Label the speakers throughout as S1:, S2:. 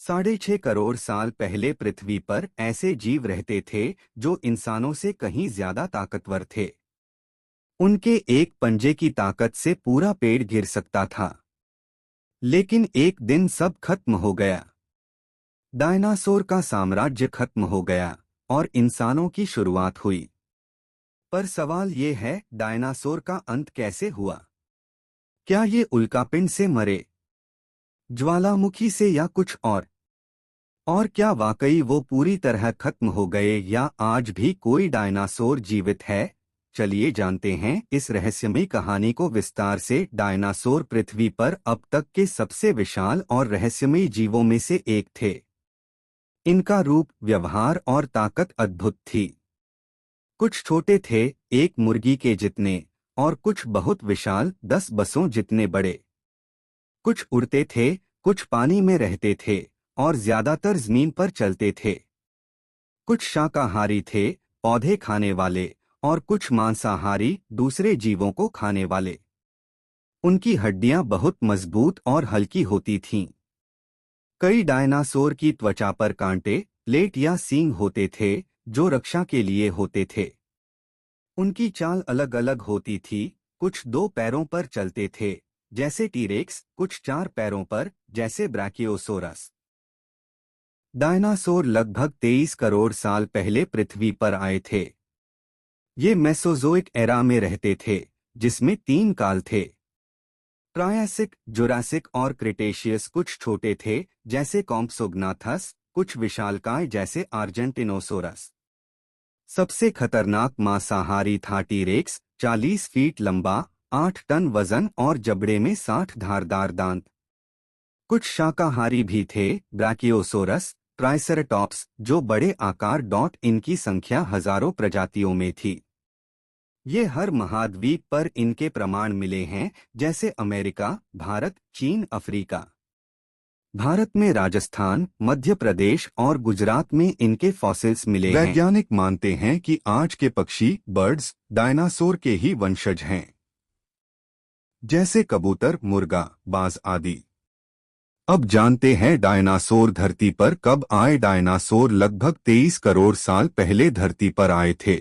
S1: 6.5 करोड़ साल पहले पृथ्वी पर ऐसे जीव रहते थे जो इंसानों से कहीं ज्यादा ताकतवर थे। उनके एक पंजे की ताकत से पूरा पेड़ गिर सकता था। लेकिन एक दिन सब खत्म हो गया। डायनासोर का साम्राज्य खत्म हो गया और इंसानों की शुरुआत हुई। पर सवाल ये है, डायनासोर का अंत कैसे हुआ? क्या ये उल्कापिंड से मरे, ज्वालामुखी से, या कुछ और? और क्या वाकई वो पूरी तरह खत्म हो गए या आज भी कोई डायनासोर जीवित है? चलिए जानते हैं इस रहस्यमयी कहानी को विस्तार से। डायनासोर पृथ्वी पर अब तक के सबसे विशाल और रहस्यमयी जीवों में से एक थे। इनका रूप, व्यवहार और ताकत अद्भुत थी। कुछ छोटे थे, एक मुर्गी के जितने, और कुछ बहुत विशाल, 10 बसों जितने बड़े। कुछ उड़ते थे, कुछ पानी में रहते थे और ज्यादातर जमीन पर चलते थे। कुछ शाकाहारी थे, पौधे खाने वाले, और कुछ मांसाहारी, दूसरे जीवों को खाने वाले। उनकी हड्डियां बहुत मजबूत और हल्की होती थीं। कई डायनासोर की त्वचा पर कांटे, प्लेट या सींग होते थे जो रक्षा के लिए होते थे। उनकी चाल अलग अलग होती थी, कुछ 2 पैरों पर चलते थे जैसे टीरेक्स, कुछ 4 पैरों पर जैसे ब्रैकियोसोरस। डायनासोर लगभग 23 करोड़ साल पहले पृथ्वी पर आए थे। ये मेसोजोइक एरा में रहते थे, जिसमें 3 काल थे: ट्रायासिक, जुरासिक और क्रिटेशियस। कुछ छोटे थे जैसे कॉम्प्सोग्नाथस, कुछ विशालकाय जैसे आर्जेंटिनोसोरस। सबसे खतरनाक मांसाहारी था टीरेक्स, 40 फीट लंबा, 8 टन वजन और जबड़े में 60 धारदार दांत। कुछ शाकाहारी भी थे, ब्रैकियोसोरस, ट्राइसेराटॉप्स, जो बड़े आकार। इनकी संख्या हजारों प्रजातियों में थी। ये हर महाद्वीप पर इनके प्रमाण मिले हैं, जैसे अमेरिका, भारत, चीन, अफ्रीका। भारत में राजस्थान, मध्य प्रदेश और गुजरात में इनके फॉसिल्स मिले हैं। वैज्ञानिक मानते हैं कि आज के पक्षी, बर्ड्स, डायनासोर के ही वंशज हैं, जैसे कबूतर, मुर्गा, बाज आदि। अब जानते हैं डायनासोर धरती पर कब आए। डायनासोर लगभग 23 करोड़ साल पहले धरती पर आए थे।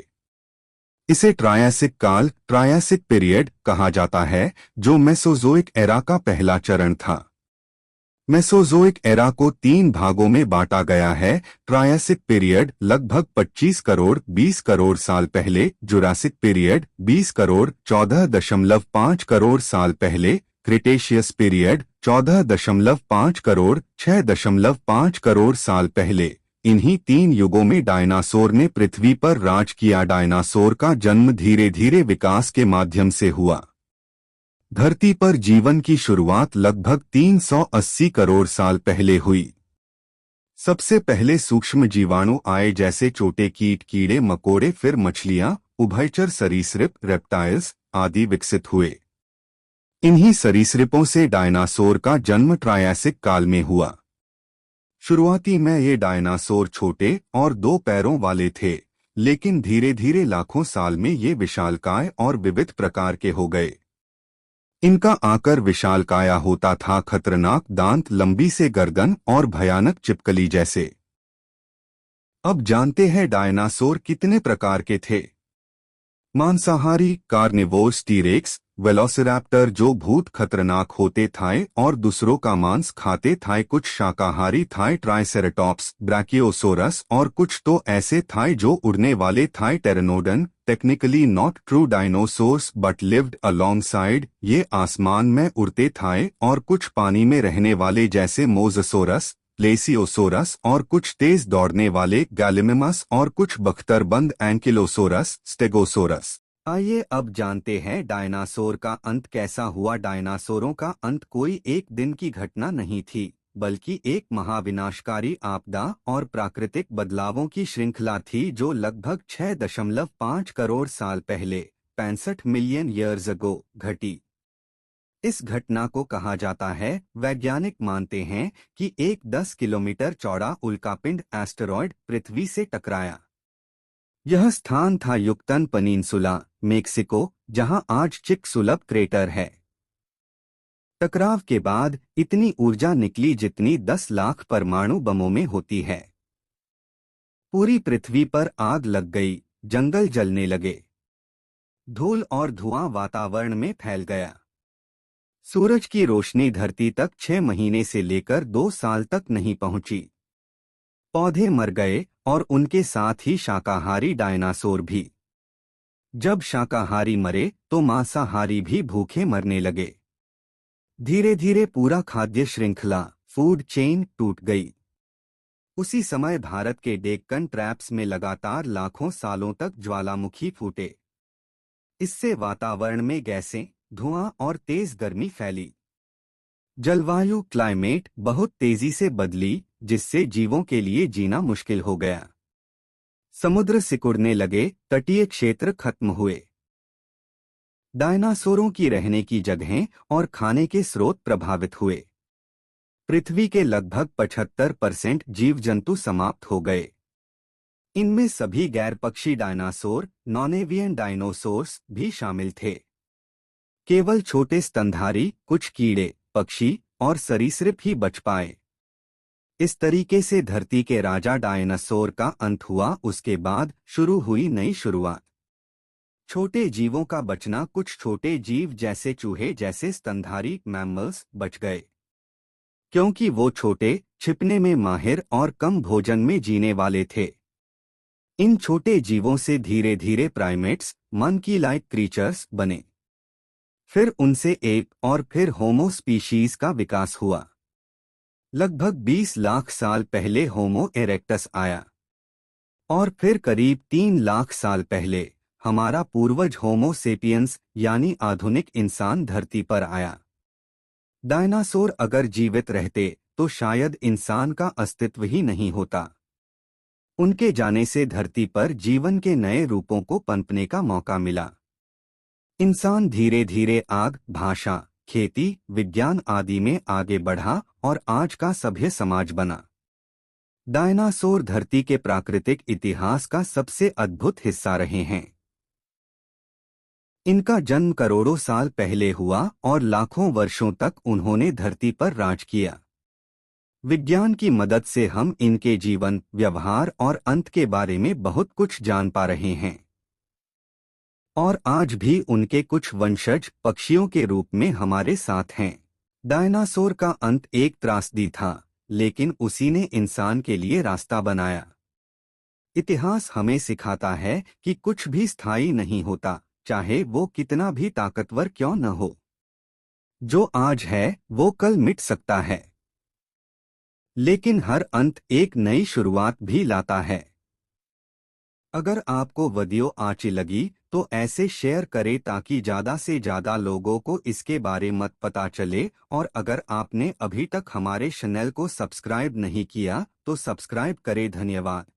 S1: इसे ट्रायासिक काल, ट्रायासिक पीरियड कहा जाता है, जो मेसोजोइक एरा का पहला चरण था। मेसोजोइक एरा को 3 भागों में बांटा गया है: ट्रायासिक पीरियड लगभग 25 करोड़ 20 करोड़ साल पहले, जुरासिक पीरियड 20 करोड़ 14.5 करोड़ साल पहले, क्रिटेशियस पीरियड 14.5 करोड़ 6.5 करोड़ साल पहले। इन्हीं 3 युगों में डायनासोर ने पृथ्वी पर राज किया। डायनासोर का जन्म धीरे धीरे विकास के माध्यम से हुआ। धरती पर जीवन की शुरुआत लगभग 380 करोड़ साल पहले हुई। सबसे पहले सूक्ष्म जीवाणु आए, जैसे छोटे कीट, कीड़े मकोड़े, फिर मछलियां, उभयचर सरीसृप, रेप्टाइल्स आदि विकसित हुए। इन्हीं सरीसृपों से डायनासोर का जन्म ट्रायासिक काल में हुआ। शुरुआती में ये डायनासोर छोटे और 2 पैरों वाले थे, लेकिन धीरे धीरे लाखों साल में ये विशालकाय और विविध प्रकार के हो गए। इनका आकार विशालकाया होता था, खतरनाक दांत, लंबी से गर्दन और भयानक चिपकली जैसे। अब जानते हैं डायनासोर कितने प्रकार के थे। मांसाहारी, कार्निवोर्स, टीरेक्स, वेलोसिरैप्टर जो भूत खतरनाक होते थे और दूसरों का मांस खाते थे। कुछ शाकाहारी थे, ट्राइसेराटॉप्स, ब्रैकियोसोरस, और कुछ तो ऐसे थे जो उड़ने वाले थे, Pteranodon. Technically not true dinosaurs but lived alongside, ये आसमान में उड़ते थे। और कुछ पानी में रहने वाले, जैसे मोज़ोसोरस, प्लेसियोसोरस, और कुछ तेज दौड़ने वाले, गैलिमिमस, और कुछ बख्तरबंद, एंकिलोसोरस, स्टेगोसोरस। आइए अब जानते हैं डायनासोर का अंत कैसा हुआ। डायनासोरों का अंत कोई एक दिन की घटना नहीं थी, बल्कि एक महाविनाशकारी आपदा और प्राकृतिक बदलावों की श्रृंखला थी जो लगभग 6.5 करोड़ साल पहले, 65 मिलियन ईयर्स अगो, घटी। इस घटना को कहा जाता है, वैज्ञानिक मानते हैं कि एक 10 किलोमीटर चौड़ा उल्कापिंड एस्टेरॉयड पृथ्वी से टकराया। यह स्थान था युक्तन पनीनसुला, मेक्सिको, जहां आज चिकसुलप क्रेटर है। टकराव के बाद इतनी ऊर्जा निकली जितनी 10 लाख परमाणु बमों में होती है। पूरी पृथ्वी पर आग लग गई, जंगल जलने लगे, धूल और धुआं वातावरण में फैल गया। सूरज की रोशनी धरती तक 6 महीने से लेकर 2 साल तक नहीं पहुंची। पौधे मर गए और उनके साथ ही शाकाहारी डायनासोर भी। जब शाकाहारी मरे तो मांसाहारी भी भूखे मरने लगे। धीरे धीरे पूरा खाद्य श्रृंखला, फूड चेन, टूट गई। उसी समय भारत के डेक्कन ट्रैप्स में लगातार लाखों सालों तक ज्वालामुखी फूटे। इससे वातावरण में गैसें, धुआं और तेज गर्मी फैली। जलवायु क्लाइमेट बहुत तेजी से बदली, जिससे जीवों के लिए जीना मुश्किल हो गया। समुद्र सिकुड़ने लगे, तटीय क्षेत्र खत्म हुए। डायनासोरों की रहने की जगहें और खाने के स्रोत प्रभावित हुए। पृथ्वी के लगभग 75% जीव जंतु समाप्त हो गए। इनमें सभी गैर पक्षी डायनासोर, नॉन एवियन डायनोसोर्स भी शामिल थे। केवल छोटे स्तनधारी, कुछ कीड़े, पक्षी और सरीसृप ही बच पाए। इस तरीके से धरती के राजा डायनासोर का अंत हुआ। उसके बाद शुरू हुई नई शुरुआत। छोटे जीवों का बचना, कुछ छोटे जीव जैसे चूहे जैसे स्तनधारी मैमल्स बच गए, क्योंकि वो छोटे, छिपने में माहिर और कम भोजन में जीने वाले थे। इन छोटे जीवों से धीरे धीरे प्राइमेट्स, मंकी लाइक क्रीचर्स बने। फिर उनसे एप और फिर होमो स्पीशीज का विकास हुआ। लगभग 20 लाख साल पहले होमो इरेक्टस आया और फिर करीब 3 लाख साल पहले हमारा पूर्वज होमो सेपियंस यानी आधुनिक इंसान धरती पर आया। डायनासोर अगर जीवित रहते तो शायद इंसान का अस्तित्व ही नहीं होता। उनके जाने से धरती पर जीवन के नए रूपों को पनपने का मौका मिला। इंसान धीरे धीरे आग, भाषा, खेती, विज्ञान आदि में आगे बढ़ा और आज का सभ्य समाज बना। डायनासोर धरती के प्राकृतिक इतिहास का सबसे अद्भुत हिस्सा रहे हैं। इनका जन्म करोड़ों साल पहले हुआ और लाखों वर्षों तक उन्होंने धरती पर राज किया। विज्ञान की मदद से हम इनके जीवन, व्यवहार और अंत के बारे में बहुत कुछ जान पा रहे हैं। और आज भी उनके कुछ वंशज पक्षियों के रूप में हमारे साथ हैं। डायनासोर का अंत एक त्रासदी था, लेकिन उसी ने इंसान के लिए रास्ता बनाया। इतिहास हमें सिखाता है कि कुछ भी स्थायी नहीं होता, चाहे वो कितना भी ताकतवर क्यों न हो। जो आज है वो कल मिट सकता है, लेकिन हर अंत एक नई शुरुआत भी लाता है। अगर आपको वीडियो अच्छी लगी तो ऐसे शेयर करें ताकि ज़्यादा से ज़्यादा लोगों को इसके बारे में पता चले। और अगर आपने अभी तक हमारे चैनल को सब्सक्राइब नहीं किया तो सब्सक्राइब करें। धन्यवाद।